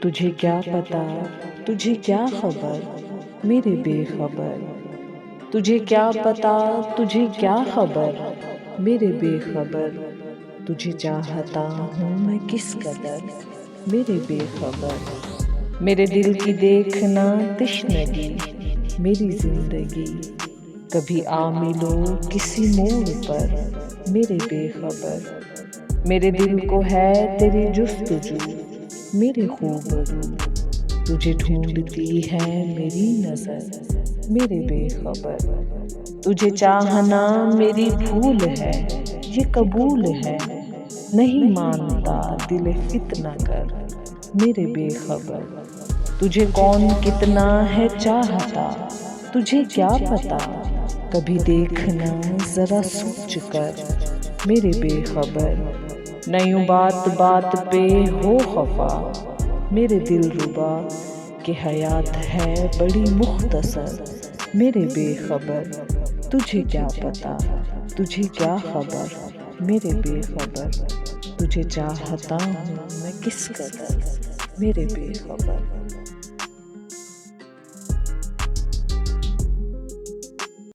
तुझे क्या पता, तुझे क्या खबर, मेरे बेखबर। तुझे क्या पता, तुझे क्या खबर, मेरे बेखबर। तुझे चाहता हूँ मैं किस कदर, मेरे बेखबर। मेरे दिल की देखना तिश्नगी, मेरी जिंदगी। कभी आ मिलो किसी मोड़ पर, मेरे बेखबर। मेरे दिल को है तेरी जुस्तजू, मेरे खूबरू। तुझे ढूंढती है मेरी नजर, मेरे बेखबर। तुझे चाहना मेरी भूल है, ये कबूल है। नहीं मानता दिल फितना कर, मेरे बेखबर। तुझे कौन कितना है चाहता, तुझे क्या पता। कभी देखना जरा सोच कर, मेरे बेखबर। न यूं बात बात पे हो खफा, मेरे दिल रुबा। कि हयात है बड़ी मुख्तसर, मेरे बेखबर। तुझे क्या पता, तुझे क्या खबर, मेरे बेखबर। तुझे चाहता हूँ मैं किस कदर, मेरे बेखबर।